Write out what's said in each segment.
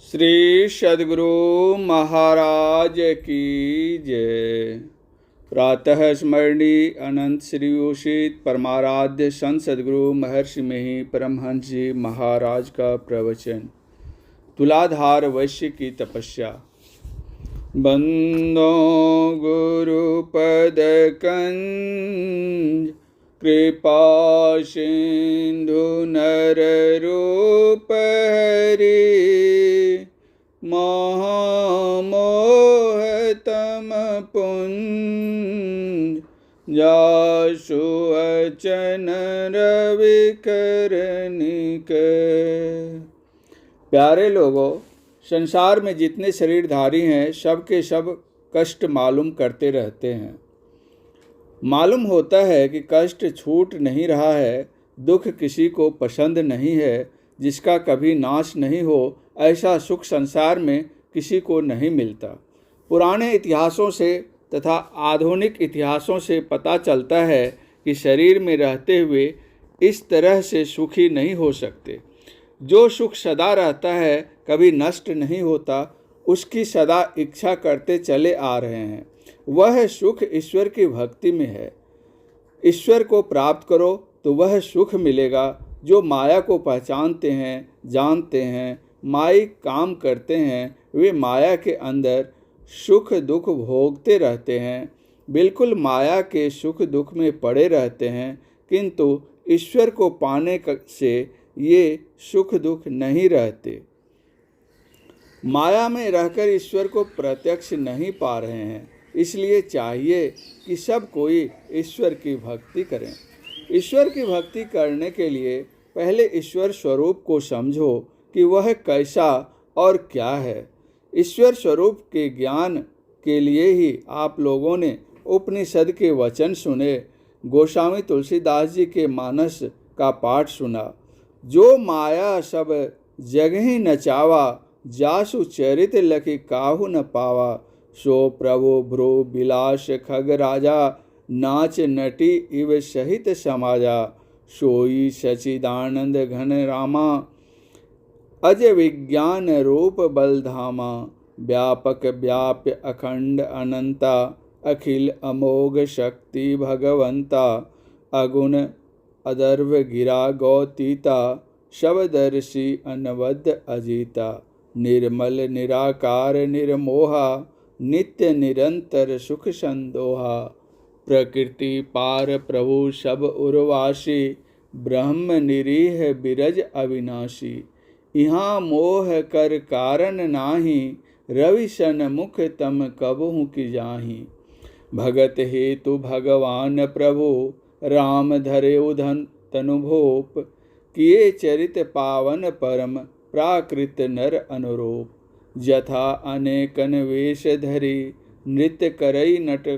श्री सद्गुरु महाराज की जय। प्रातः स्मरणीय अनंत श्री उषित परमाराध्य संत सद्गुरु महर्षि मही परमहंस जी महाराज का प्रवचन। तुलाधार वैश्य की तपस्या। बंदो गुरुपद कंज कृपा सिंधु नर रूप हरि महामोह तम पुंज जासु अचन रवि करनिक। प्यारे लोगों, संसार में जितने शरीरधारी हैं सब के सब कष्ट मालूम करते रहते हैं। मालूम होता है कि कष्ट छूट नहीं रहा है, दुख किसी को पसंद नहीं है। जिसका कभी नाश नहीं हो ऐसा सुख संसार में किसी को नहीं मिलता। पुराने इतिहासों से तथा आधुनिक इतिहासों से पता चलता है कि शरीर में रहते हुए इस तरह से सुखी नहीं हो सकते। जो सुख सदा रहता है, कभी नष्ट नहीं होता, उसकी सदा इच्छा करते चले आ रहे हैं। वह सुख ईश्वर की भक्ति में है। ईश्वर को प्राप्त करो तो वह सुख मिलेगा। जो माया को पहचानते हैं, जानते हैं, माई काम करते हैं, वे माया के अंदर सुख दुख भोगते रहते हैं। बिल्कुल माया के सुख दुख में पड़े रहते हैं, किंतु ईश्वर को पाने से ये सुख दुख नहीं रहते। माया में रहकर ईश्वर को प्रत्यक्ष नहीं पा रहे हैं। इसलिए चाहिए कि सब कोई ईश्वर की भक्ति करें। ईश्वर की भक्ति करने के लिए पहले ईश्वर स्वरूप को समझो कि वह कैसा और क्या है। ईश्वर स्वरूप के ज्ञान के लिए ही आप लोगों ने उपनिषद के वचन सुने, गोस्वामी तुलसीदास जी के मानस का पाठ सुना। जो माया सब जग ही नचावा, जासु चरित लखि काहू न पावा। सो प्रभु भ्रू बिलास खग राजा, नाच नटी इव सहित समाजा। सोई सचिदानंद घन रामा, अज विज्ञान रूप बलधामा। व्यापक व्याप्य अखंड अनंता, अखिल अमोघ शक्ति भगवंता। अगुण अदर्व गिरा गौतीता, शबदर्शी अनवद्य अजीता। निर्मल निराकार निर्मोहा, नित्य निरंतर सुख संदोहा। प्रकृति पार प्रभु सब उर्वासी, ब्रह्म निरीह बिरज अविनाशी। यहाँ मोह कर कारण नाही, रवि सन मुख तम कबहु की जाही। भगत हेतु भगवान प्रभु, राम धरे उधन तनुभोप। किए चरित पावन परम, प्राकृत नर अनुरूप। यथा अनेकन वेश धरी, नृत्य करई नट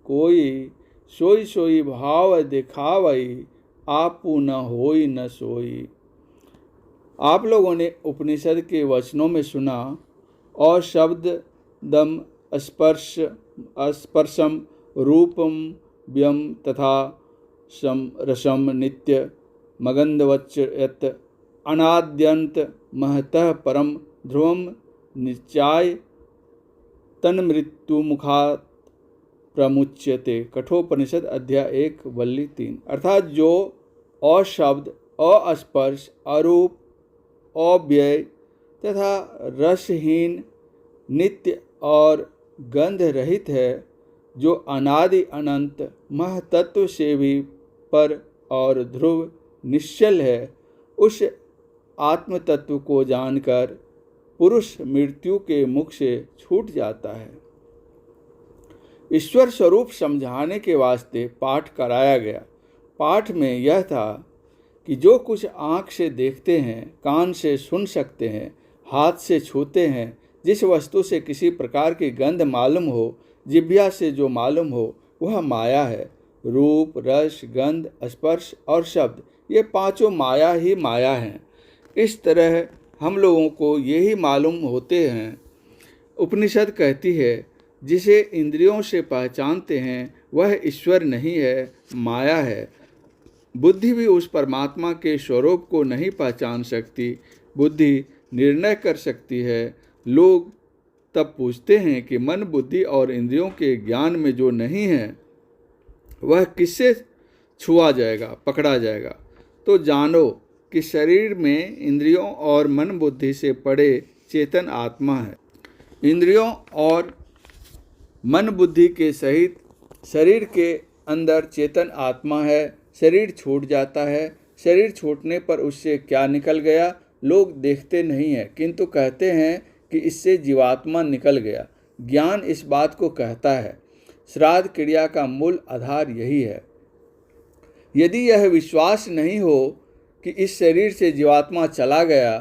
कोई। सोई सोई भाव दिखावई, आपू न होई न सोई। आप लोगों ने उपनिषद के वचनों में सुना, और शब्द दम स्पर्शम रूपम व्यम तथा सम रसम नित्य मगंधवच्यत। अनाद्यंत महतः परम ध्रुवम निचाय तन मृत्यु मुखात प्रमुच्यते। कठोपनिषद अध्याय 1 वल्ली 3। अर्थात जो अशब्द, अस्पर्श, अरूप, अव्यय तथा रसहीन, नित्य और गंध रहित है, जो अनादि अनंत महतत्व से भी पर और ध्रुव निश्चल है, उस आत्म तत्व को जानकर पुरुष मृत्यु के मुख से छूट जाता है। ईश्वर स्वरूप समझाने के वास्ते पाठ कराया गया। पाठ में यह था कि जो कुछ आँख से देखते हैं, कान से सुन सकते हैं, हाथ से छूते हैं, जिस वस्तु से किसी प्रकार की गंध मालूम हो, जिह्वा से जो मालूम हो, वह माया है। रूप, रस, गंध, स्पर्श और शब्द, ये पांचों माया ही माया हैं। इस तरह हम लोगों को यही मालूम होते हैं। उपनिषद कहती है, जिसे इंद्रियों से पहचानते हैं वह ईश्वर नहीं है, माया है। बुद्धि भी उस परमात्मा के स्वरूप को नहीं पहचान सकती। बुद्धि निर्णय कर सकती है। लोग तब पूछते हैं कि मन, बुद्धि और इंद्रियों के ज्ञान में जो नहीं है वह किससे छुआ जाएगा, पकड़ा जाएगा। तो जानो कि शरीर में इंद्रियों और मन बुद्धि से परे चेतन आत्मा है। इंद्रियों और मन बुद्धि के सहित शरीर के अंदर चेतन आत्मा है। शरीर छूट जाता है। शरीर छूटने पर उससे क्या निकल गया लोग देखते नहीं हैं, किंतु कहते हैं कि इससे जीवात्मा निकल गया। ज्ञान इस बात को कहता है। श्राद्ध क्रिया का मूल आधार यही है। यदि यह विश्वास नहीं हो कि इस शरीर से जीवात्मा चला गया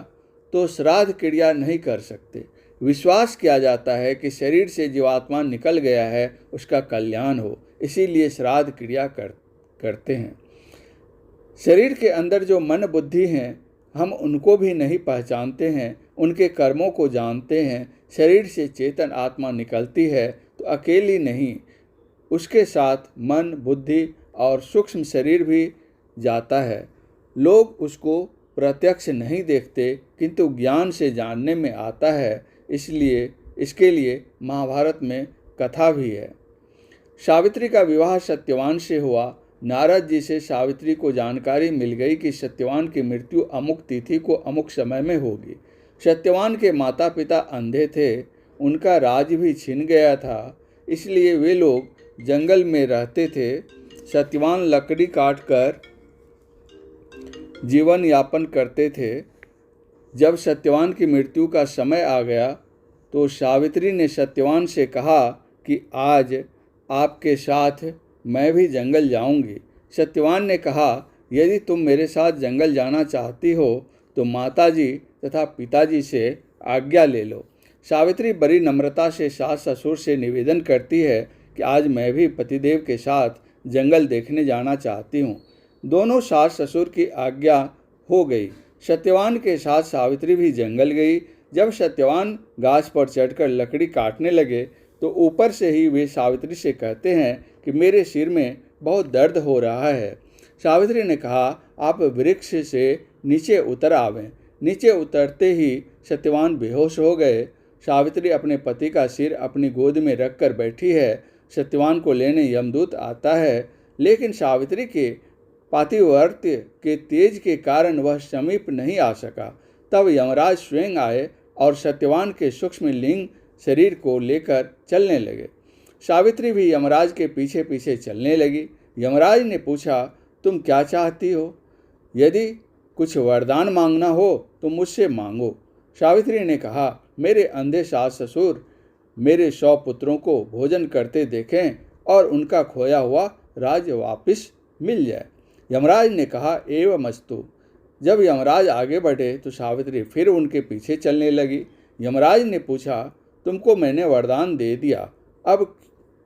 तो श्राद्ध क्रिया नहीं कर सकते। विश्वास किया जाता है कि शरीर से जीवात्मा निकल गया है, उसका कल्याण हो, इसीलिए श्राद्ध क्रिया करते हैं। शरीर के अंदर जो मन बुद्धि हैं, हम उनको भी नहीं पहचानते हैं, उनके कर्मों को जानते हैं। शरीर से चेतन आत्मा निकलती है तो अकेली नहीं, उसके साथ मन, बुद्धि और सूक्ष्म शरीर भी जाता है। लोग उसको प्रत्यक्ष नहीं देखते, किंतु ज्ञान से जानने में आता है। इसलिए इसके लिए महाभारत में कथा भी है। सावित्री का विवाह सत्यवान से हुआ। नारद जी से सावित्री को जानकारी मिल गई कि सत्यवान की मृत्यु अमुक तिथि को अमुक समय में होगी। सत्यवान के माता पिता अंधे थे, उनका राज भी छिन गया था, इसलिए वे लोग जंगल में रहते थे। सत्यवान लकड़ी काटकर जीवन यापन करते थे। जब सत्यवान की मृत्यु का समय आ गया तो सावित्री ने सत्यवान से कहा कि आज आपके साथ मैं भी जंगल जाऊंगी। सत्यवान ने कहा, यदि तुम मेरे साथ जंगल जाना चाहती हो तो माताजी तथा पिताजी से आज्ञा ले लो। सावित्री बड़ी नम्रता से सास ससुर से निवेदन करती है कि आज मैं भी पतिदेव के साथ जंगल देखने जाना चाहती हूँ। दोनों सास ससुर की आज्ञा हो गई। सत्यवान के साथ सावित्री भी जंगल गई। जब सत्यवान गाछ पर चढ़कर लकड़ी काटने लगे तो ऊपर से ही वे सावित्री से कहते हैं कि मेरे सिर में बहुत दर्द हो रहा है। सावित्री ने कहा, आप वृक्ष से नीचे उतर आवें। नीचे उतरते ही सत्यवान बेहोश हो गए। सावित्री अपने पति का सिर अपनी गोद में रखकर बैठी है। सत्यवान को लेने यमदूत आता है, लेकिन सावित्री के पातिव्रत्य के तेज के कारण वह समीप नहीं आ सका। तब यमराज स्वयं आए और सत्यवान के सूक्ष्म लिंग शरीर को लेकर चलने लगे। सावित्री भी यमराज के पीछे पीछे चलने लगी। यमराज ने पूछा, तुम क्या चाहती हो? यदि कुछ वरदान मांगना हो तो मुझसे मांगो। सावित्री ने कहा, मेरे अंधे सास ससुर मेरे 100 पुत्रों को भोजन करते देखें और उनका खोया हुआ राज्य वापस मिल जाए। यमराज ने कहा, एवमस्तु। जब यमराज आगे बढ़े तो सावित्री फिर उनके पीछे चलने लगी। यमराज ने पूछा, तुमको मैंने वरदान दे दिया, अब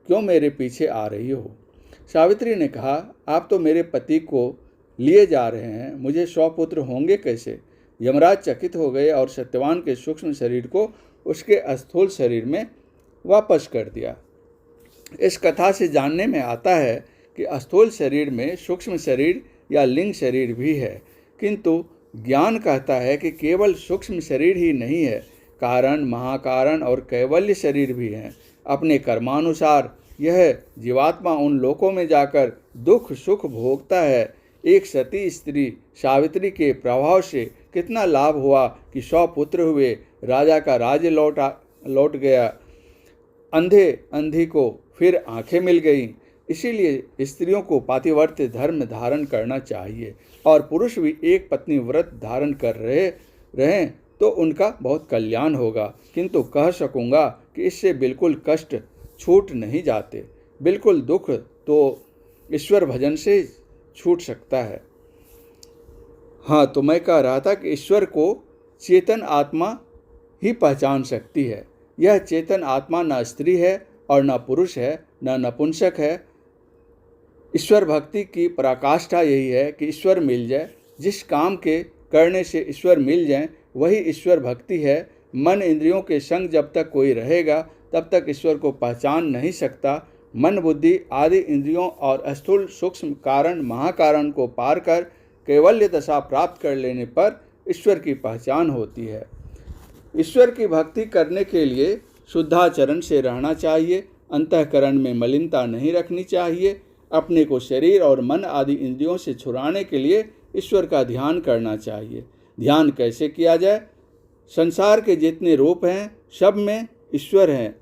क्यों मेरे पीछे आ रही हो? सावित्री ने कहा, आप तो मेरे पति को लिए जा रहे हैं, मुझे 100 पुत्र होंगे कैसे? यमराज चकित हो गए और सत्यवान के सूक्ष्म शरीर को उसके स्थूल शरीर में वापस कर दिया। इस कथा से जानने में आता है कि स्थूल शरीर में सूक्ष्म शरीर या लिंग शरीर भी है, किंतु ज्ञान कहता है कि केवल सूक्ष्म शरीर ही नहीं है, कारण, महाकारण और कैवल्य शरीर भी हैं। अपने कर्मानुसार यह जीवात्मा उन लोकों में जाकर दुख सुख भोगता है। एक सती स्त्री सावित्री के प्रभाव से कितना लाभ हुआ कि 100 पुत्र हुए, राजा का राज्य लौट गया, अंधी को फिर आंखें मिल गईं। इसीलिए स्त्रियों को पातिव्रत्य धर्म धारण करना चाहिए और पुरुष भी एक पत्नी व्रत धारण कर रहें तो उनका बहुत कल्याण होगा। किंतु कह सकूँगा कि इससे बिल्कुल कष्ट छूट नहीं जाते, बिल्कुल दुख तो ईश्वर भजन से छूट सकता है। हाँ, तो मैं कह रहा था कि ईश्वर को चेतन आत्मा ही पहचान सकती है। यह चेतन आत्मा न स्त्री है और न पुरुष है, न नपुंसक है। ईश्वर भक्ति की पराकाष्ठा यही है कि ईश्वर मिल जाए। जिस काम के करने से ईश्वर मिल जाए वही ईश्वर भक्ति है। मन इंद्रियों के संग जब तक कोई रहेगा तब तक ईश्वर को पहचान नहीं सकता। मन बुद्धि आदि इंद्रियों और स्थूल सूक्ष्म कारण महाकारण को पार कर कैवल्य दशा प्राप्त कर लेने पर ईश्वर की पहचान होती है। ईश्वर की भक्ति करने के लिए शुद्धाचरण से रहना चाहिए, अंतःकरण में मलिनता नहीं रखनी चाहिए। अपने को शरीर और मन आदि इंद्रियों से छुड़ाने के लिए ईश्वर का ध्यान करना चाहिए। ध्यान कैसे किया जाए? संसार के जितने रूप हैं सब में ईश्वर हैं।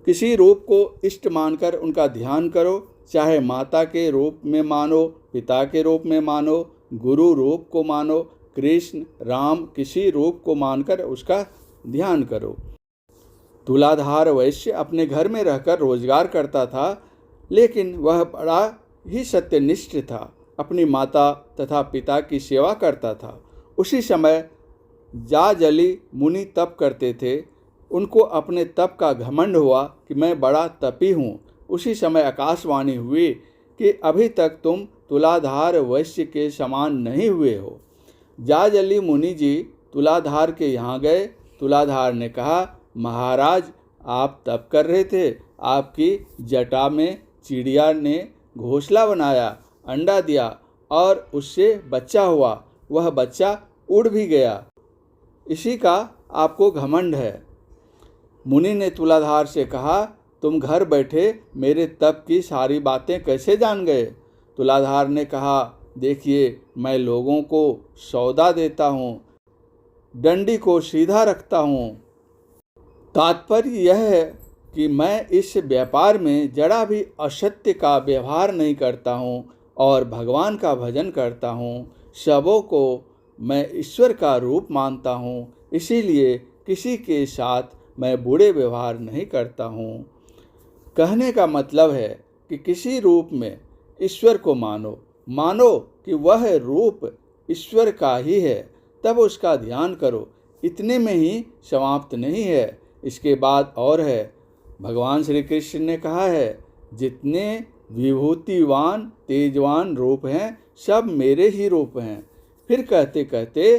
किसी रूप को इष्ट मानकर उनका ध्यान करो, चाहे माता के रूप में मानो, पिता के रूप में मानो, गुरु रूप को मानो, कृष्ण, राम, किसी रूप को मानकर उसका ध्यान करो। तुलाधार वैश्य अपने घर में रहकर रोजगार करता था, लेकिन वह बड़ा ही सत्यनिष्ठ था। अपनी माता तथा पिता की सेवा करता था। उसी समय जाजली मुनि तप करते थे। उनको अपने तप का घमंड हुआ कि मैं बड़ा तपी हूँ। उसी समय आकाशवाणी हुई कि अभी तक तुम तुलाधार वैश्य के समान नहीं हुए हो। जाजली मुनि जी तुलाधार के यहाँ गए। तुलाधार ने कहा, महाराज, आप तप कर रहे थे, आपकी जटा में चिड़िया ने घोंसला बनाया, अंडा दिया और उससे बच्चा हुआ। वह बच्चा उड़ भी गया। इसी का आपको घमंड है। मुनि ने तुलाधार से कहा, तुम घर बैठे मेरे तप की सारी बातें कैसे जान गए? तुलाधार ने कहा, देखिए, मैं लोगों को सौदा देता हूँ, डंडी को सीधा रखता हूँ। तात्पर्य यह है कि मैं इस व्यापार में जरा भी असत्य का व्यवहार नहीं करता हूँ और भगवान का भजन करता हूँ। सबों को मैं ईश्वर का रूप मानता हूँ, इसीलिए किसी के साथ मैं बुरे व्यवहार नहीं करता हूँ। कहने का मतलब है कि किसी रूप में ईश्वर को मानो कि वह रूप ईश्वर का ही है, तब उसका ध्यान करो। इतने में ही समाप्त नहीं है, इसके बाद और है। भगवान श्री कृष्ण ने कहा है, जितने विभूतिवान तेजवान रूप हैं सब मेरे ही रूप हैं। फिर कहते कहते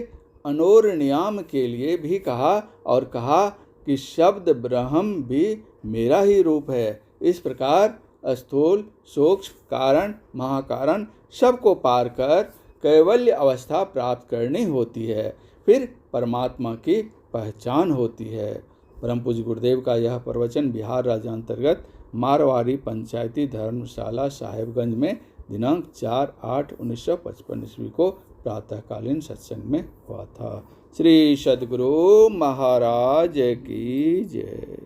अनोरनियाम के लिए भी कहा और कहा कि शब्द ब्रह्म भी मेरा ही रूप है। इस प्रकार स्थूल, सूक्ष्म, कारण, महाकारण सबको पार कर कैवल्य अवस्था प्राप्त करनी होती है, फिर परमात्मा की पहचान होती है। परम पूज्य गुरुदेव का यह प्रवचन बिहार राज्य अंतर्गत मारवाड़ी पंचायती धर्मशाला साहेबगंज में दिनांक 4/8/1955 ईस्वी को प्रातःकालीन सत्संग में हुआ था। श्री सद्गुरु महाराज की जय।